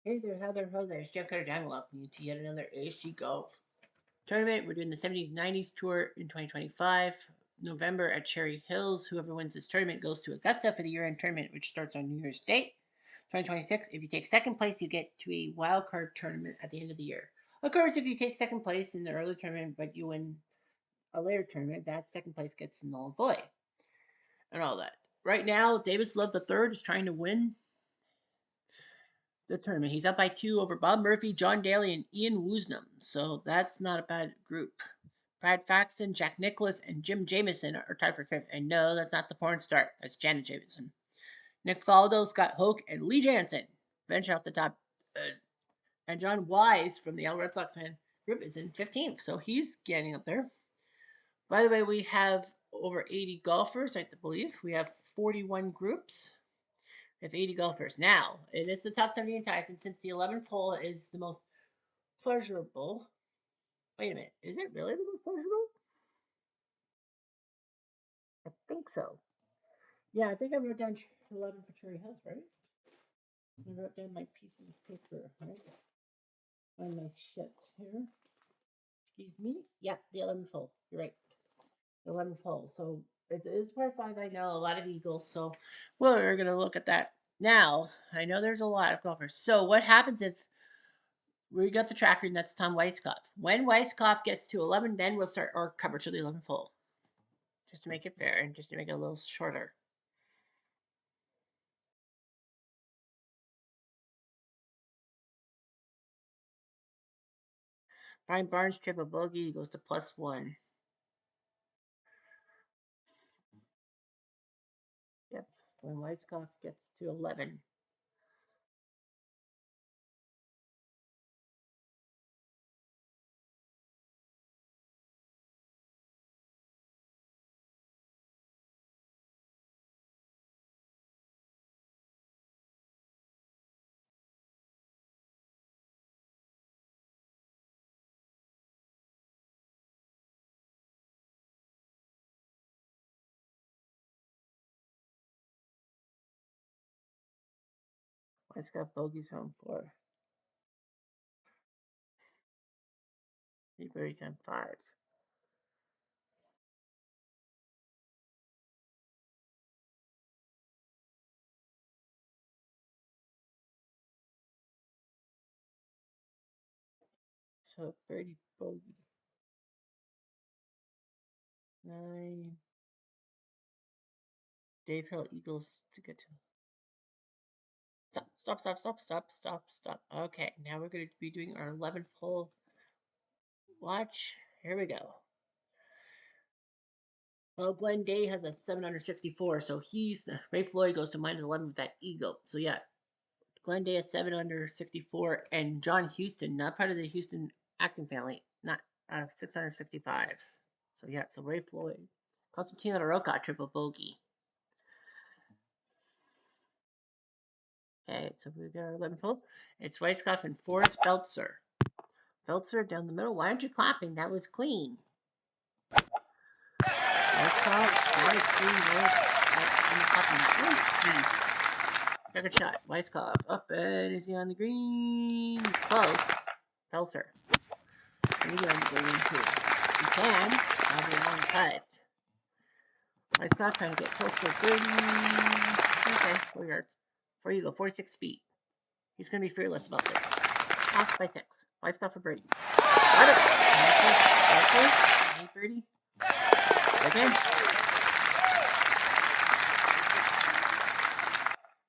Hey there, how there, it's Jeff Cutter Diamond. Welcome you to yet another ASG Golf tournament. We're doing the 7090s Tour in 2025, November at Cherry Hills. Whoever wins this tournament goes to Augusta for the year-end tournament, which starts on New Year's Day, 2026. If you take second place, you get to a wild card tournament at the end of the year. Of course, if you take second place in the early tournament, but you win a later tournament, that second place gets null and void and all that. Right now, Davis Love III is trying to win the tournament. He's up by 2 over Bob Murphy, John Daly, and Ian Woosnam. So that's not a bad group. Brad Faxon, Jack Nicklaus, and Jim Jameson are tied for 5th. And no, that's not the porn star. That's Janet Jameson. Nick Faldo, Scott Hoke, and Lee Jansen venture out the top. And John Wise from the L Red Sox fan group is in 15th. So he's getting up there. By the way, we have over 80 golfers, I believe. We have 41 groups. We have 80 golfers. Now, it is the top 70 ties, and since the 11th hole is the most pleasurable. Wait a minute. Is it really the most pleasurable? I think so. Yeah, I think I wrote down 11 for Cherry Hills, right? I wrote down my pieces of paper, right? On my shit here. Excuse me. Yep, the 11th hole. You're right. The 11th hole. So it is par 5. I know a lot of eagles. So we're going to look at that now. I know there's a lot of golfers. So what happens if we got the tracker, and that's Tom Weiskopf. When Weiskopf gets to 11, then we'll start our coverage of the 11th hole. Just to make it fair and just to make it a little shorter. Brian Barnes triple bogey goes to +1. Yep. When Weiskopf gets to 11. Weiskopf bogeys home 4. He birdies on 5. So birdie bogey. 9. Dave Hill Eagles to get to. Stop. Okay, now we're going to be doing our 11th hole watch. Here we go. Well, Glenn Day has a 7 under 64, so Ray Floyd goes to -11 with that eagle. So yeah, Glenn Day has 7 under 64, and John Houston, not part of the Houston acting family, not 6 under 65. So yeah, so Ray Floyd, Constantino LaRocca triple bogey. Okay, so we got our 11th hole. It's Weiskopf and Forrest Beltzer. Beltzer down the middle. Why aren't you clapping? That was clean. Weiskopf, that is clean. Second shot. Weiskopf up, and is he on the green? Close. Beltzer. Maybe on the green too. He can. That'll be a long putt. Weiskopf trying to get close to 30. Okay, 4 yards. 4 you go, 46 feet. He's going to be fearless about this. Off by 6. Weiskopf for birdie. Got it. Okay. Birdie. Again.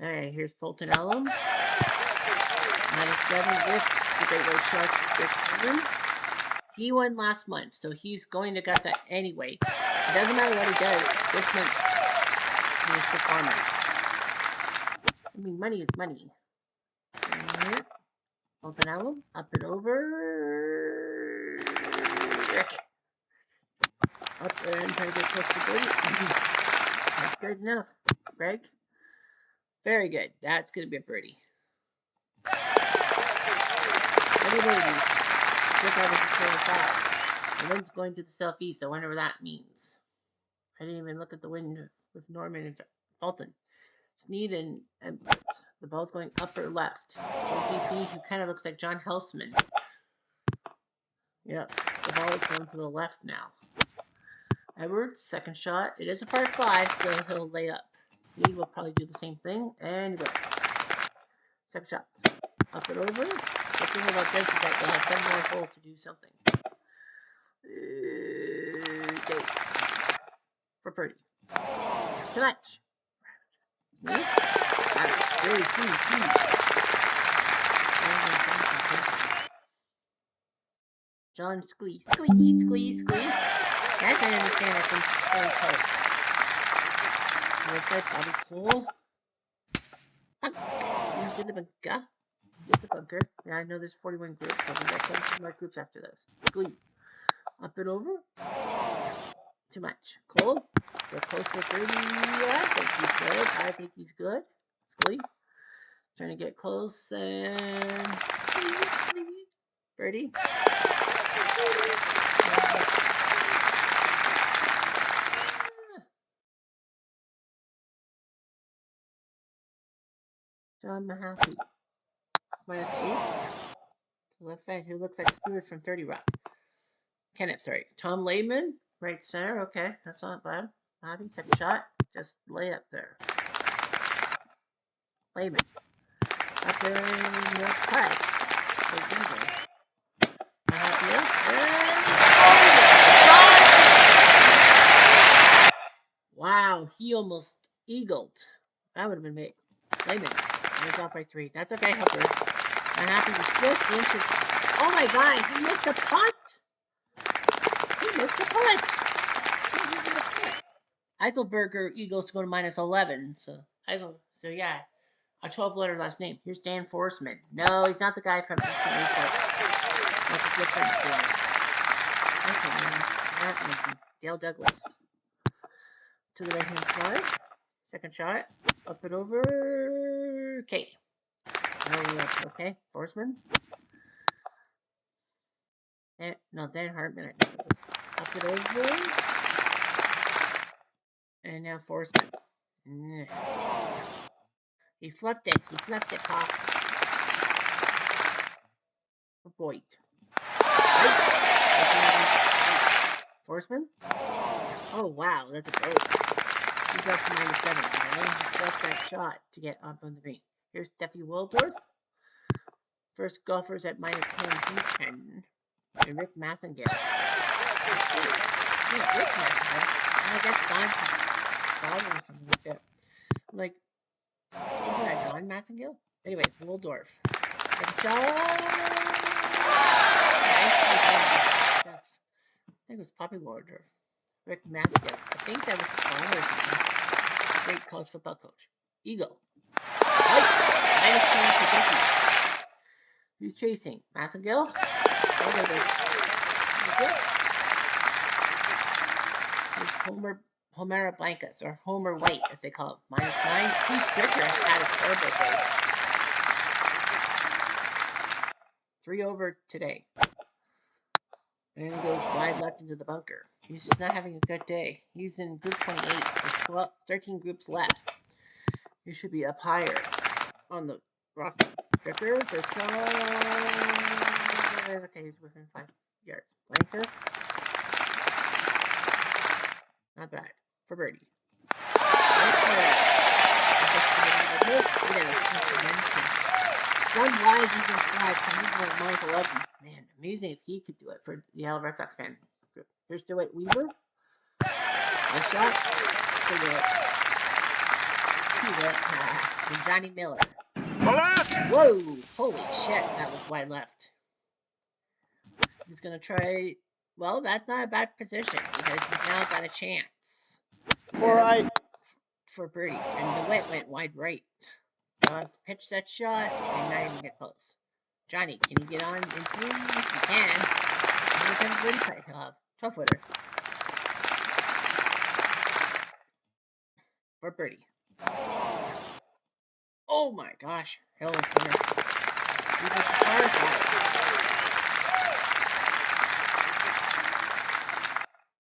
Alright, here's Fulton Alum. -7 with the Great White Sharks. He won last month, so he's going to Augusta anyway. It doesn't matter what he does this month. His performance. I mean, money is money. Right. Fulton Alum, up and over. Okay. Up and try to get close to birdie. That's good enough. Greg? Very good. That's going to be a birdie. Any birdies? Look at the 5. The wind's going to the southeast. I wonder what that means. I didn't even look at the wind with Norman and Fulton. Snead and The ball's going up or left. JTC, who kind of looks like John Helsman. Yep, the ball is going to the left now. Edwards, second shot. It is a par 5, so he'll lay up. Sneed will probably do the same thing, and go. Second shot. Up and over. The thing about this is that you'll have 7 more holes to do something. Okay. For birdie. Too much. Sneed. Very sweet. John squeeze. Guys, I understand. I think it's very close. Looks like Bobby Cole. Into the bunker. It's a bunker. Yeah, I know there's 41 groups, so we got 17 more groups after this. Squeeze. Up and over. Too much. Cole. We're close to 30. I think he's good. Squeeze. Trying to get close and squeeze. Birdie. John Mahaffey. -8. Left side, who looks like Stewart from 30 Rock. Kenneth, sorry. Tom Lehman, right center. Okay, that's not bad. Mahaffey, second shot. Just lay up there. Lehman. Up there in the cut. Wow, he almost eagled. That would have been big. Lehman. I was off by 3. That's okay, Hooker. I'm happy with just inches. Oh my god, he missed the putt! Eichelberger Eagles to go to -11. So yeah. A 12-letter last name. Here's Dan Forsman. No, he's not the guy from Eastern Research. That's a different guy. Dale Douglas. To the right-hand side. Second shot. Up and over. Okay. Okay. Forsman. No, Dan Hartman, I think it was. Up and over. And now Forsman. He fluffed it, Pop. Boyd. Forsman? Oh, wow, that's a boat. He's up to -7. He fluffed that shot to get up on the green. Here's Steffi Waldorf. First golfers at -10, he's 10. And Rick Massengale. Yeah, Rick Massengale. I guess Don's father or something like that. Like, isn't that Don Massengale? Anyway, Waldorf. Second shot. I think it was Poppy Waldorf. Rick Massengale. I think that was his father or something. Great college football coach. Eagle. -10 to Becky. Who's chasing? Massengale? Homera Blancas, or Homer White, as they call him. -9. Steve Stricker had a terrible day. 3 over today. And he goes wide left into the bunker. He's just not having a good day. He's in group 28. There's 13 groups left. He should be up higher on the roster. Stricker, first shot. Okay, he's within 5 yards. Blanker. Not bad. For birdie. Run wide, you can slide. He's like -11. Man, amazing if he could do it for the Yellow Red Sox fan group. Here's DeWitt Weaver. Nice shot. And Johnny Miller. Whoa! Holy shit, that was wide left. He's going to try. Well, that's not a bad position because he's now got a chance. All right. For birdie. And DeWitt went wide right. Pitch that shot and not even get close. Johnny, can you get on in 3? If you can. How many birdie putt he'll have? 12-footer. For birdie. Oh my gosh. Hell of a winner. He was a far shot.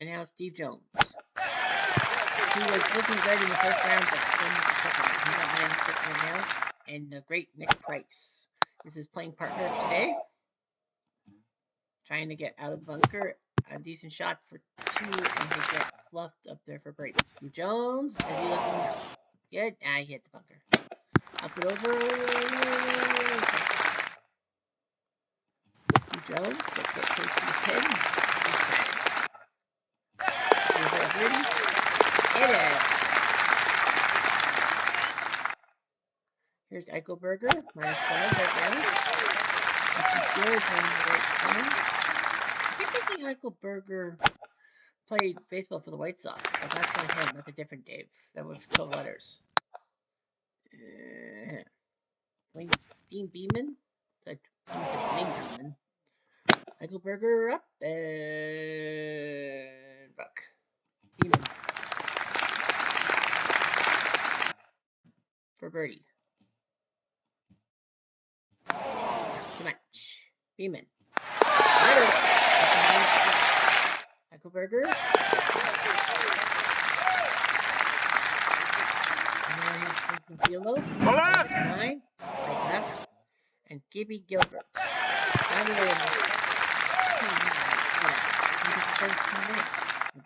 And now Steve Jones. He was looking good in the first round, but then in the second round. He's at -6 right now. and the great Nick Price. This is playing partner today. Trying to get out of the bunker. A decent shot for 2, and they get fluffed up there for break. Steve Jones, is he looking good? Ah, he hit the bunker. Up and over. Okay. Steve Jones, let's get close to the pin. He's got it. Here's our birdie. Hit it. Here's Eichelberger, -5 right now. This is good on the right corner. I keep thinking Eichelberger played baseball for the White Sox, but that's not him. That's a different Dave. That was 12 letters. Dean Beeman. Like Dean Beeman. Eichelberger up and Buck. Beeman. For birdie. Too much. Beeman. Eichelberger. Yellow, 9, right left, and Gibby Gilbert.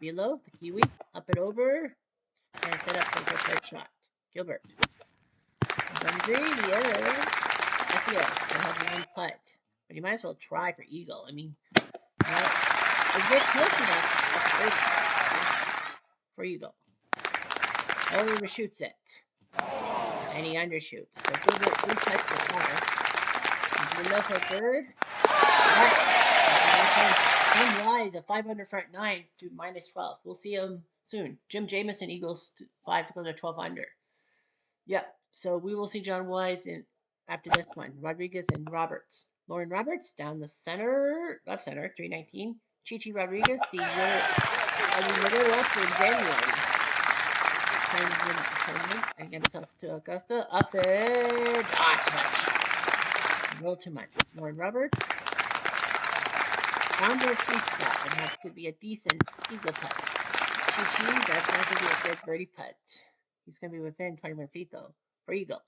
Below, the Kiwi, up and over, and set up for the third shot. Gilbert. Green, yeah. SEO, he'll have one putt. But you might as well try for eagle. I mean, if you get close enough, that's for eagle. Overshoots it. And he undershoots. So Gilbert 3 putts for par. Enough for third. One wise, a 5 under front 9 to -12. We'll see him soon. Jim Jamison, Eagles 5 to go to 12 under. Yep. So we will see John Wise after this one. Rodriguez and Roberts. Lauren Roberts down the center, left center, 319. Chichi Rodriguez, the winner up in January. Tournament and get himself to Augusta. Up and too much. A little too much. Lauren Roberts. Found their sweet spot, and that's going to be a decent eagle putt. Chi-Chi, that's not going to be a good birdie putt. He's going to be within 21 feet, though, for eagle.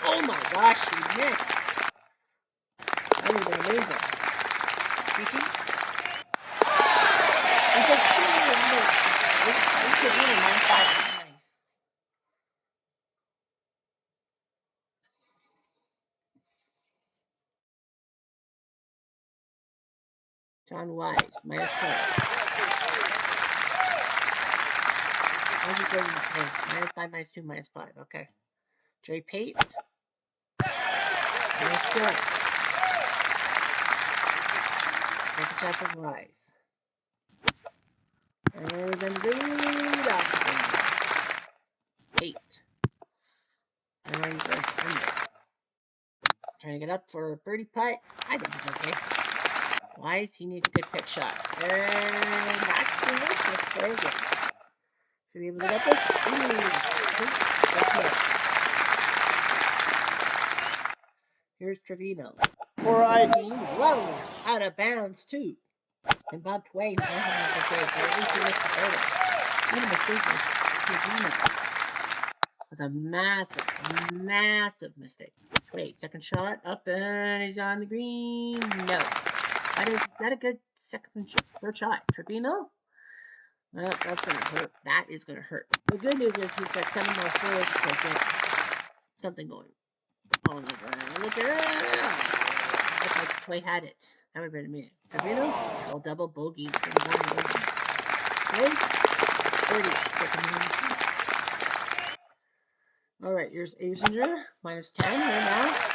Oh my gosh, he missed. That would have been amazing. Chi-Chi? He said, John Wise, -12. -5, -2, -5. Okay. Jay Pate. -7. Second shot for Wise. And then read up. 8. And then he's under. Trying to get up for a birdie putt. I think he's okay. Wise, he needs a good pitch shot. And that's the work. That's very good. Should we be able to get this? Here's Trevino. All right. Whoa! Out of bounds, too. And Bob Twain, but at least he missed the third. What a mistake was Trevino. It was a massive mistake. Wait, second shot, up, and he's on the green. No. That is not a good third shot. Trevino? Well, that's going to hurt. That is going to hurt. The good news is he's got 7 more fours to get something going on the ground. Look at that! Looks like Tway had it. That would have been amazing. Trevino? Oh, double bogey. Okay? 30. All right, here's Asinger. -10 right now.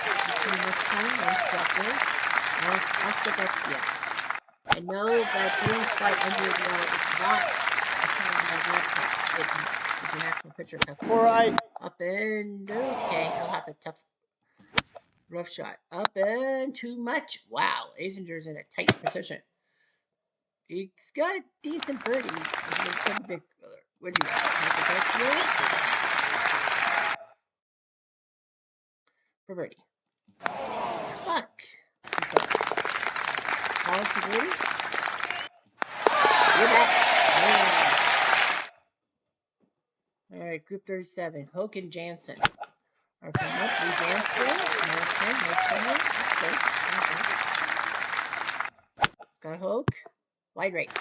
I know that green spot under the wall is not a kind of my laptop. It's an actual picture. All right. Up and okay. He'll have a tough, rough shot. Up and too much. Wow, Asinger's in a tight position. He's got a decent birdie. What do you got? For birdie. Fuck. How is the birdie? You're back. All right, group 37. Hoke and Jansen. Okay, nope. Lee Jansen. No 10. No 10. That's good. Scott Hoke. Wide right.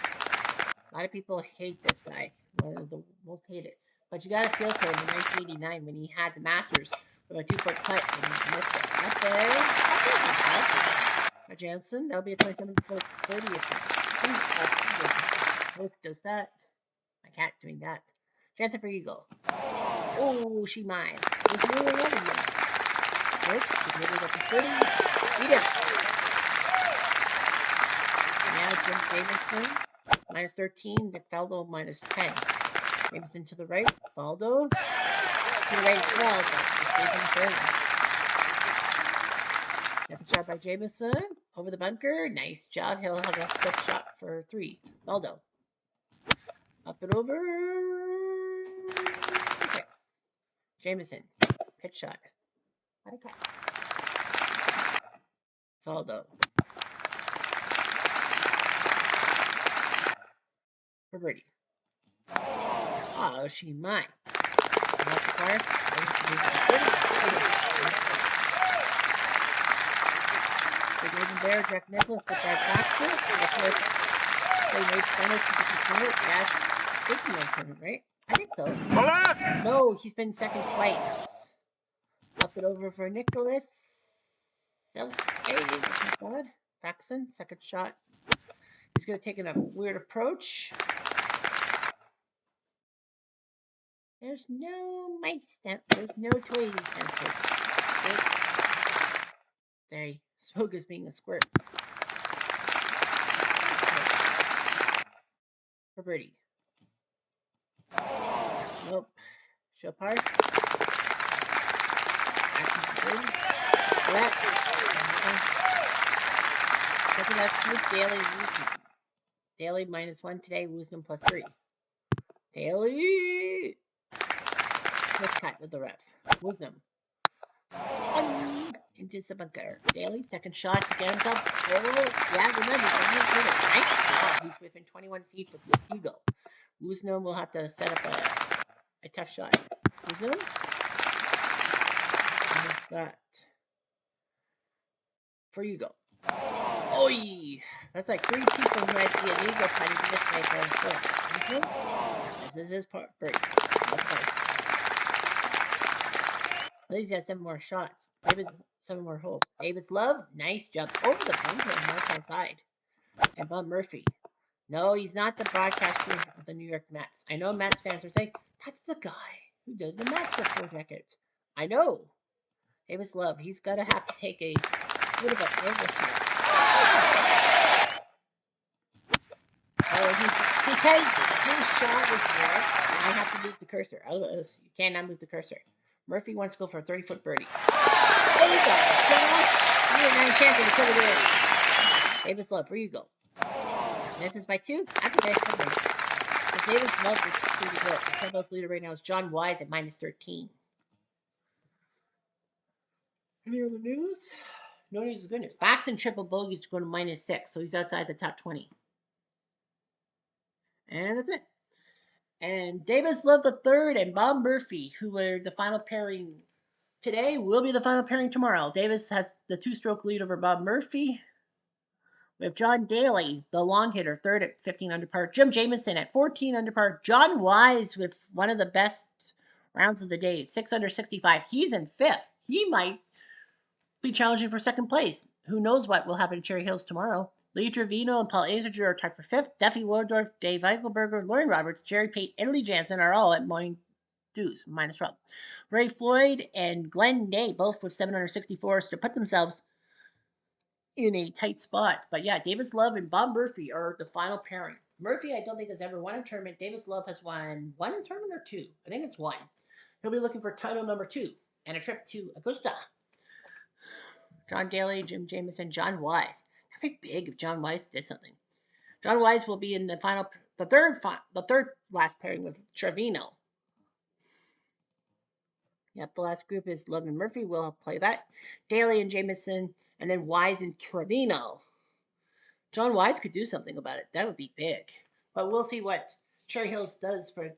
A lot of people hate this guy. One of the most hated. But you got to feel for him in 1989 when he had the Masters with a 2-foot putt and he missed it. Not there. Jansen, that'll be a 27-foot 30 attempt. Hope does that. My cat doing that. Jansen for eagle. Oh, she mine. There's no 11 minutes. Nope, she's moving up to 30. Beat it. Now Jim Jameson, minus 13. McFaldo, minus 10. Jameson to the right. Faldo. To the right as well, but it's safe in the third. Second shot by Jameson. Over the bunker. Nice job. He'll have a flip shot for 3. Faldo. Up and over. Okay. Jameson. Pitch shot. What a cat. Faldo. For birdie. Oh, she might. Not the car. The Golden Bear, Jack Nicklaus, the Brad Baxter. Nicklaus, they made center to the tournament. Yeah, taking that tournament, right? I think so. No, he's been second twice. Up and over for Nicholas. Okay, that's good. Faxon, second shot. He's going to take a weird approach. There's no mice. There's no toy sensors. Sorry, Spoke is being a squirt. For birdie. Nope. Show part. Wet. Second left with Daly Woosnam. Daly minus 1 today. Woosnam plus 3. Daly. Let's cut with the ref. Woosnam. Into the bunker. Daly, second shot to get himself. Oh, yeah, remember, nice job. He's within 21 feet of the eagle. Woosnam will have to set up a tough shot. Woosnam. What's that? For you go. Oi! That's like 3 people who might be illegal putting this way for a foot. This is his part. Break. At least he has 7 more shots. David's 7 more holes. David's Love, nice jump over the bunker on the left-hand side. And Bob Murphy. No, he's not the broadcaster of the New York Mets. I know Mets fans are saying, that's the guy who did the Mets for 4 decades. I know. David's Love, he's going to have to take a bit of an angle shot. Because his shot was there, I have to move the cursor. Otherwise, you cannot move the cursor. Murphy wants to go for a 30-foot birdie. There you go. You have 9 chances to kill it in. Davis Love, where you go? Misses by 2. That's okay. So Davis Love is pretty good. The clubhouse leader right now is John Wise at minus 13. Any other news? No news is good news. Faxon triple bogeys to go to minus 6, so he's outside the top 20. And that's it. And Davis Love III and Bob Murphy, who were the final pairing today, will be the final pairing tomorrow. Davis has the 2-stroke lead over Bob Murphy. We have John Daly, the long hitter, third at 15 under par. Jim Jameson at 14 under par. John Wise with one of the best rounds of the day, 6 under 65. He's in 5th. He might be challenging for 2nd place. Who knows what will happen in Cherry Hills tomorrow. Lee Trevino and Paul Azinger are tied for 5th. Duffy Wardorf, Dave Eichelberger, Lauren Roberts, Jerry Pate, and Lee Jansen are all at minus 12. Ray Floyd and Glenn Day, both with 764, to put themselves in a tight spot. But yeah, Davis Love and Bob Murphy are the final pairing. Murphy, I don't think, has ever won a tournament. Davis Love has won 1 tournament or 2. I think it's 1. He'll be looking for title number 2 and a trip to Augusta. John Daly, Jim Jameson, John Wise. That'd be big if John Wise did something. John Wise will be in the third last pairing with Trevino. Yep, the last group is Love and Murphy. We'll play that. Daly and Jameson, and then Wise and Trevino. John Wise could do something about it. That would be big. But we'll see what Cherry Hills does for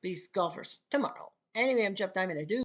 these golfers tomorrow. Anyway, I'm Jeff Diamond. I do.